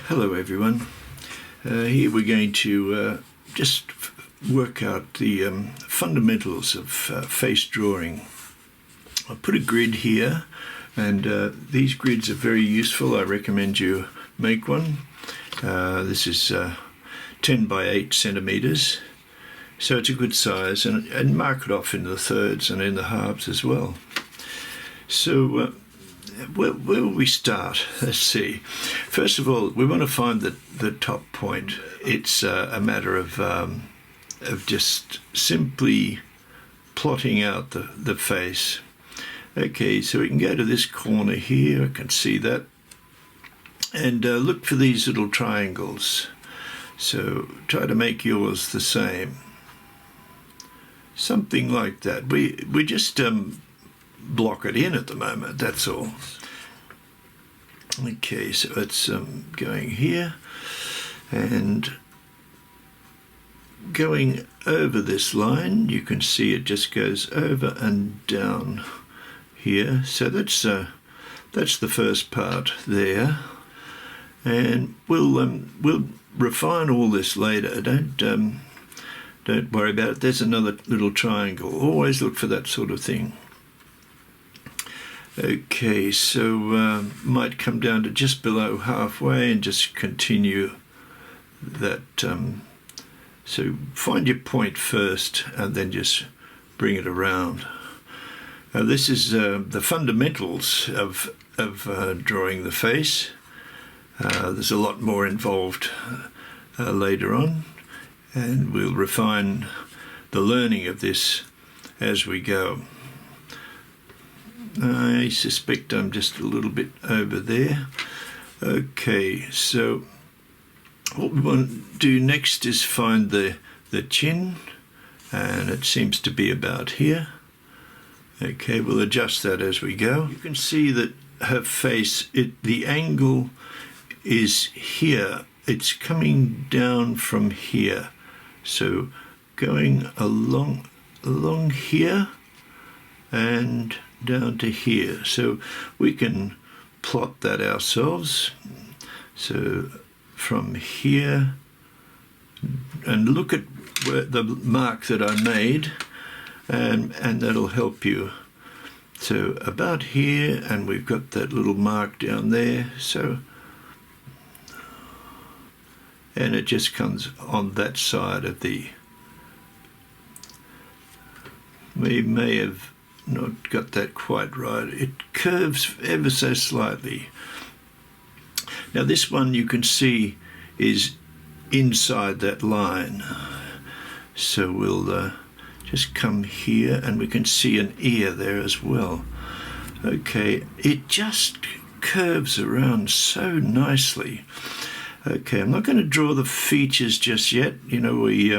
Hello everyone. Here we're going to just work out the fundamentals of face drawing. I'll put a grid here, and these grids are very useful. I recommend you make one. This is 10 by 8 centimeters, so it's a good size, and mark it off in the thirds and in the halves as well. So where will we start? Let's see. First of all, we want to find the top point. It's a matter of just simply plotting out the face. Okay, so we can go to this corner here. I can see that. And look for these little triangles. So try to make yours the same. Something like that. We just block it in at the moment, that's all. Okay, so it's going here and going over this line. You can see it just goes over and down here. So that's the first part there, and we'll refine all this later. Don't worry about it. There's another little triangle. Always look for that sort of thing. Okay, so might come down to just below halfway and just continue that. So find your point first and then just bring it around. This is the fundamentals of drawing the face. There's a lot more involved later on, and we'll refine the learning of this as we go. I suspect I'm just a little bit over there. Okay, so what we want to do next is find the chin, and it seems to be about here. Okay, we'll adjust that as we go. You can see that her face, the angle is here. It's coming down from here. So going along here and down to here. So we can plot that ourselves. So from here, and look at the mark that I made, and that'll help you. So about here, and we've got that little mark down there. So, and it just comes on that side of the, we may have not got that quite right. It curves ever so slightly. Now this one you can see is inside that line. So we'll just come here, and we can see an ear there as well. Okay, it just curves around so nicely. Okay, I'm not going to draw the features just yet. You know, we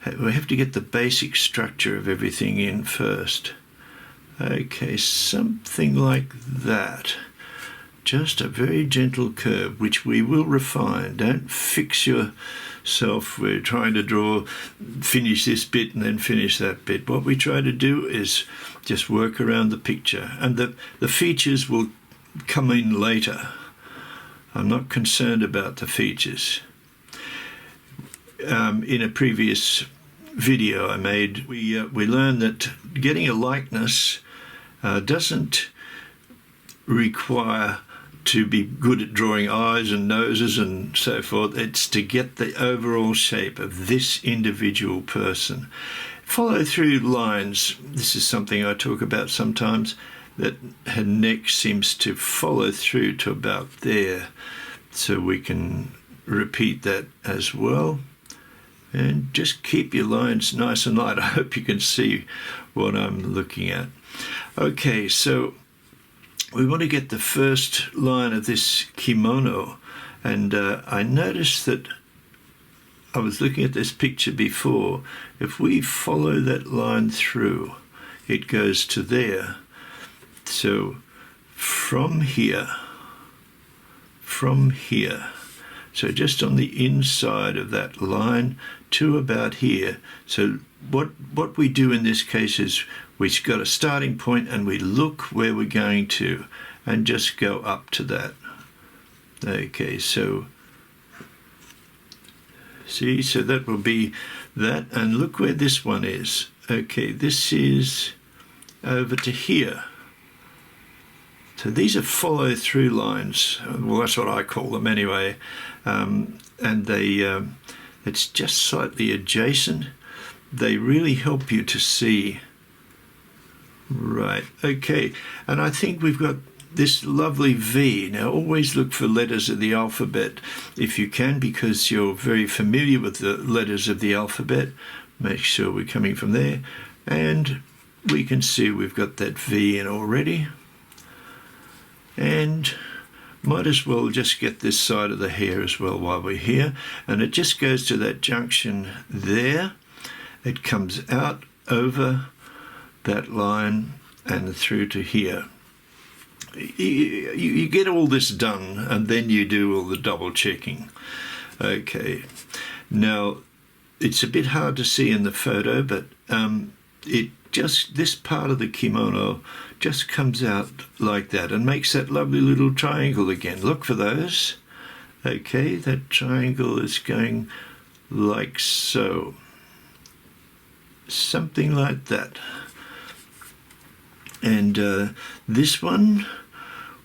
have to get the basic structure of everything in first. Okay, something like that. Just a very gentle curve, which we will refine. Don't fix yourself. We're trying to finish this bit and then finish that bit. What we try to do is just work around the picture, and the features will come in later. I'm not concerned about the features. In a previous video I made, we learned that getting a likeness doesn't require to be good at drawing eyes and noses and so forth. It's to get the overall shape of this individual person. Follow through lines. This is something I talk about sometimes, that her neck seems to follow through to about there. So we can repeat that as well. And just keep your lines nice and light. I hope you can see what I'm looking at. Okay, so we want to get the first line of this kimono, and I noticed that I was looking at this picture before. If we follow that line through, it goes to there. So from here, so just on the inside of that line to about here. So what we do in this case is we've got a starting point, and we look where we're going to and just go up to that. Okay, so see, so that will be that, and look where this one is. Okay, this is over to here. So these are follow-through lines. Well, that's what I call them anyway. And it's just slightly adjacent. They really help you to see. Right, okay. And I think we've got this lovely V. Now, always look for letters of the alphabet if you can, because you're very familiar with the letters of the alphabet. Make sure we're coming from there. And we can see we've got that V in already. And might as well just get this side of the hair as well while we're here. And it just goes to that junction there. It comes out over that line and through to here. You get all this done, and then you do all the double checking. Okay, now it's a bit hard to see in the photo, but this part of the kimono just comes out like that and makes that lovely little triangle again. Look for those. Okay, that triangle is going like so. Something like that. And this one,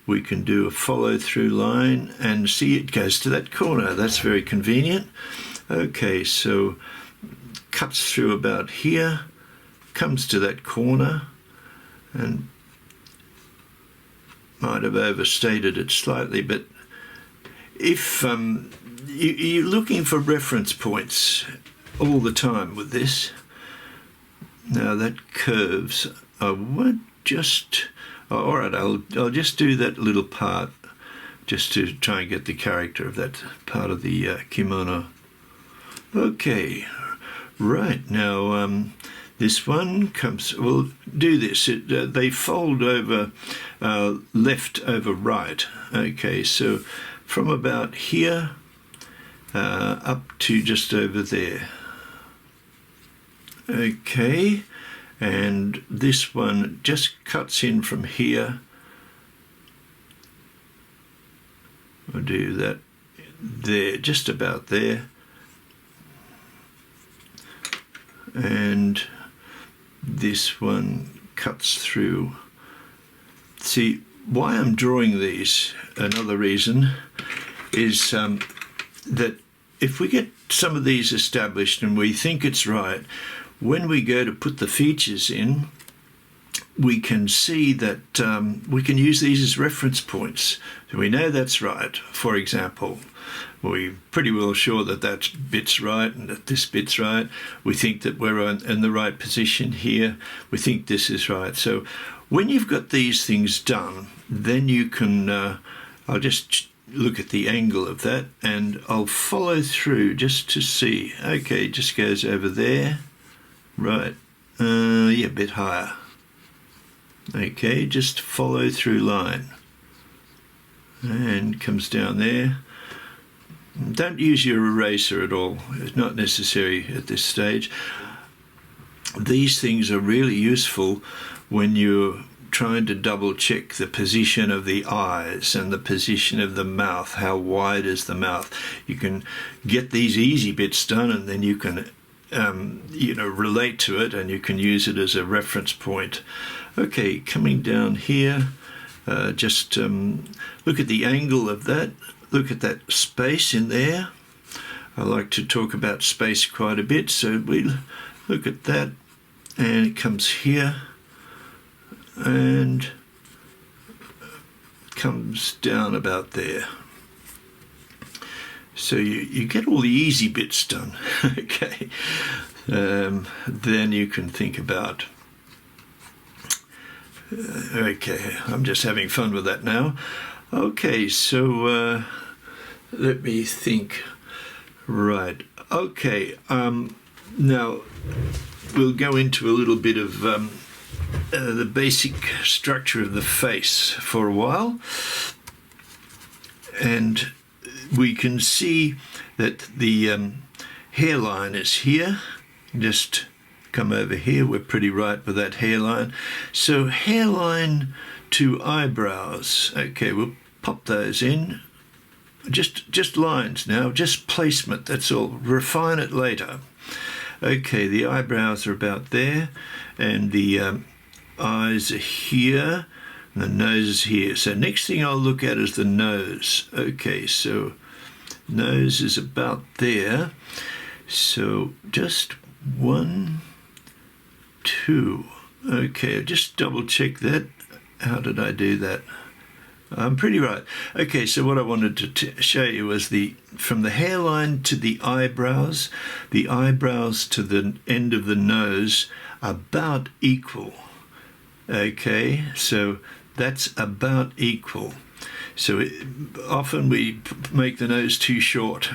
we can do a follow-through line and see it goes to that corner. That's very convenient. Okay, so cuts through about here, comes to that corner, and might have overstated it slightly, but if you're looking for reference points all the time with this, now that curves, I won't just, all right, I'll just do that little part just to try and get the character of that part of the kimono. Okay, right, now this one comes, we'll do this, they fold over left over right. Okay, so from about here up to just over there. Okay, and this one just cuts in from here. We'll do that there, just about there. And this one cuts through. See, why I'm drawing these, another reason, is that if we get some of these established and we think it's right, when we go to put the features in, we can see that we can use these as reference points. So we know that's right. For example, we're pretty well sure that that bit's right and that this bit's right. We think that we're in the right position here. We think this is right. So when you've got these things done, then you can, I'll just look at the angle of that and I'll follow through just to see. Okay, it just goes over there. Right, yeah, a bit higher. Okay, just follow through line. And comes down there. Don't use your eraser at all. It's not necessary at this stage. These things are really useful when you're trying to double check the position of the eyes and the position of the mouth. How wide is the mouth? You can get these easy bits done and then you can relate to it and you can use it as a reference point. Okay, coming down here, just look at the angle of that. Look at that space in there. I like to talk about space quite a bit, so we look at that and it comes here and comes down about there. So you get all the easy bits done. Okay, then you can think about, okay, I'm just having fun with that now. Okay, so let me think. Right, okay, now we'll go into a little bit of the basic structure of the face for a while. And we can see that the hairline is here. Just come over here, we're pretty right with that hairline. So hairline to eyebrows, okay, we'll pop those in. just lines now, just placement, that's all. Refine it later. Okay, the eyebrows are about there, and the eyes are here, and the nose is here. So next thing I'll look at is the nose. Okay, so nose is about there. So just 1, 2. Okay, just double check that. How did I do that? I'm pretty right. Okay, so what I wanted to show you was from the hairline to the eyebrows to the end of the nose, about equal. Okay, so that's about equal. So often we make the nose too short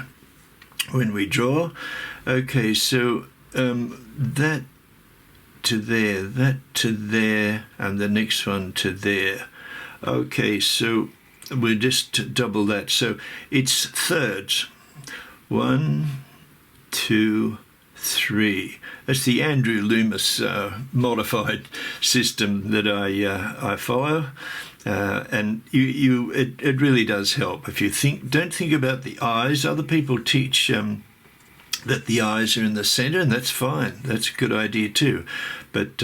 when we draw. Okay, so that to there, that to there, and the next one to there. Okay, so we'll just double that. So it's thirds. 1, 2, 3. That's the Andrew Loomis modified system that I follow, and it really does help. If you don't think about the eyes. Other people teach that the eyes are in the centre, and that's fine. That's a good idea too. But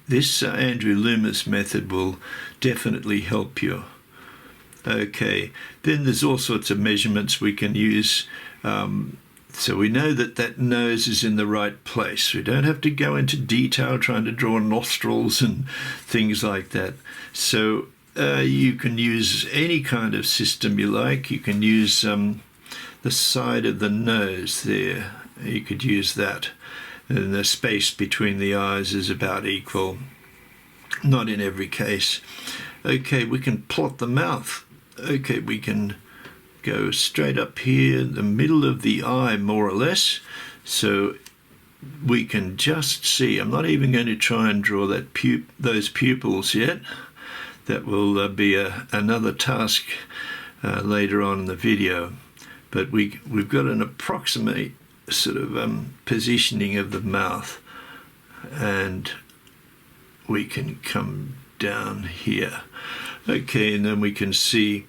this Andrew Loomis method will definitely help you. Okay, then there's all sorts of measurements we can use. So we know that nose is in the right place. We don't have to go into detail trying to draw nostrils and things like that. So you can use any kind of system you like. You can use the side of the nose there. You could use that. And the space between the eyes is about equal. Not in every case. Okay, we can plot the mouth. Okay, we can go straight up here, the middle of the eye, more or less. So we can just see. I'm not even going to try and draw those pupils yet. That will be another task later on in the video. But we've got an approximate sort of positioning of the mouth, and we can come down here. Okay, and then we can see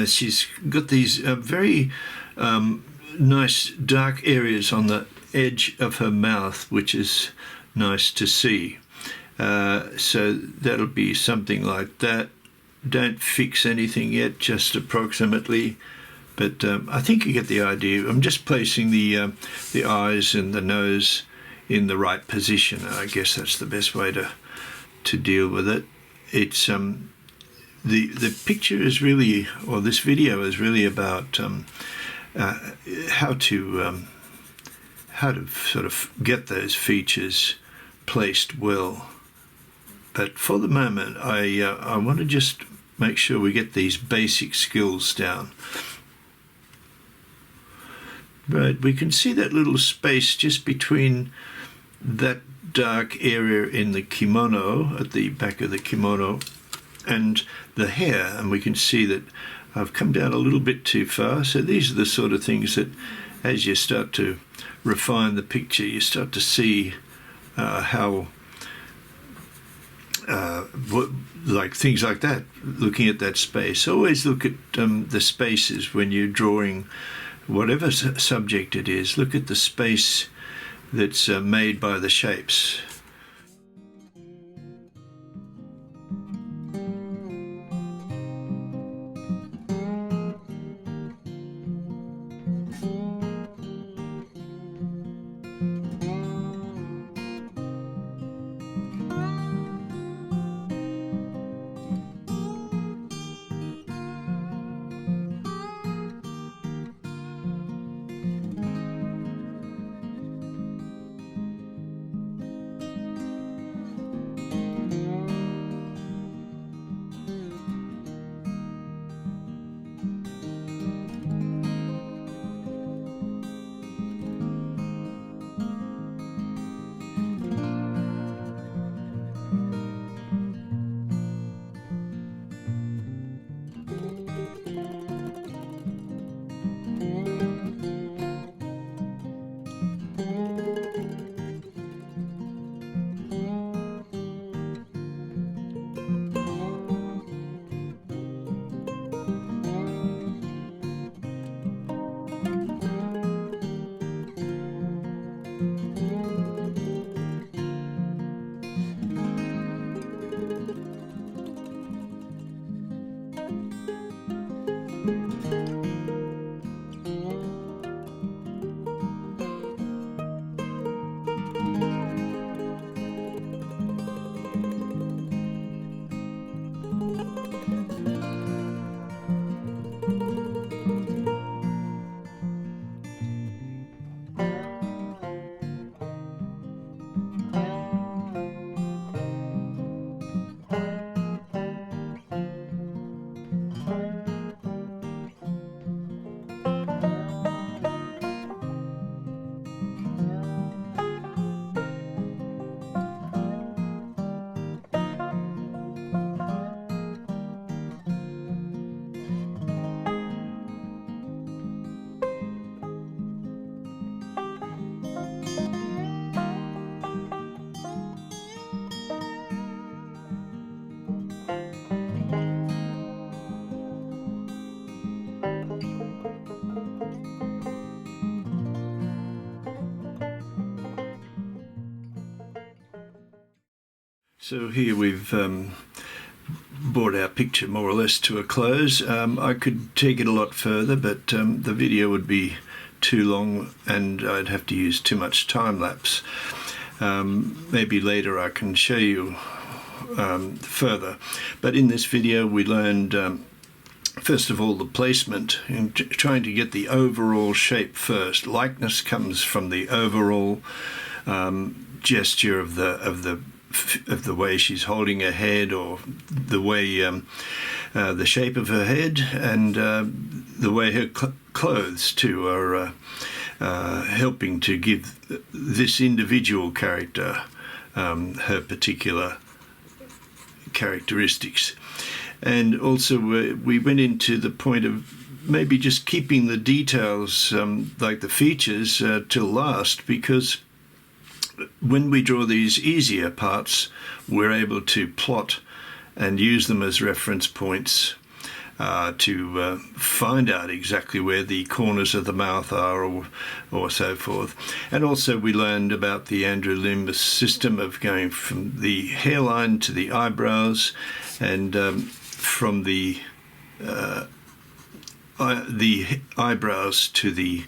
she's got these very nice dark areas on the edge of her mouth, which is nice to see. So that'll be something like that. Don't fix anything yet, just approximately. But I think you get the idea. I'm just placing the eyes and the nose in the right position. I guess that's the best way to deal with it. It's the picture is really, or this video is really about how to sort of get those features placed well. But for the moment, I want to just make sure we get these basic skills down. Right, we can see that little space just between that dark area in the kimono, at the back of the kimono, and the hair, and we can see that I've come down a little bit too far. So these are the sort of things that as you start to refine the picture, you start to see how like things like that, looking at that space. Always look at the spaces when you're drawing whatever subject it is. Look at the space that's made by the shapes. So here we've brought our picture more or less to a close. I could take it a lot further, but the video would be too long and I'd have to use too much time lapse. Maybe later I can show you further, but in this video we learned first of all the placement and trying to get the overall shape first. Likeness comes from the overall gesture of the way she's holding her head, or the way the shape of her head, and the way her clothes too are helping to give this individual character her particular characteristics. And also we went into the point of maybe just keeping the details like the features till last, because when we draw these easier parts we're able to plot and use them as reference points to find out exactly where the corners of the mouth are, or so forth. And also we learned about the Andrew Loomis system of going from the hairline to the eyebrows, and from the eyebrows to the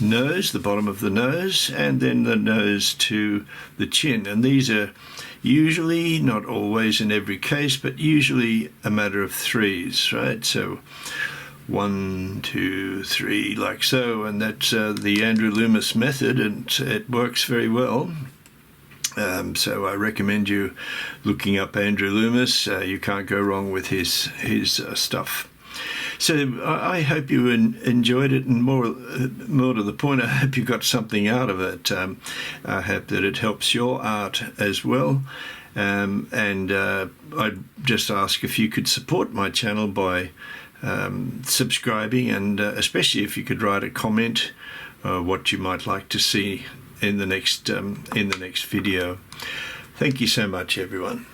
nose, the bottom of the nose, and then the nose to the chin. And these are usually, not always in every case, but usually a matter of threes, right? So 1, 2, 3, like so, and that's the Andrew Loomis method, and it works very well. So I recommend you looking up Andrew Loomis. You can't go wrong with his stuff. So I hope you enjoyed it, and more to the point, I hope you got something out of it. I hope that it helps your art as well. And I'd just ask if you could support my channel by subscribing, and especially if you could write a comment what you might like to see in the next video. Thank you so much, everyone.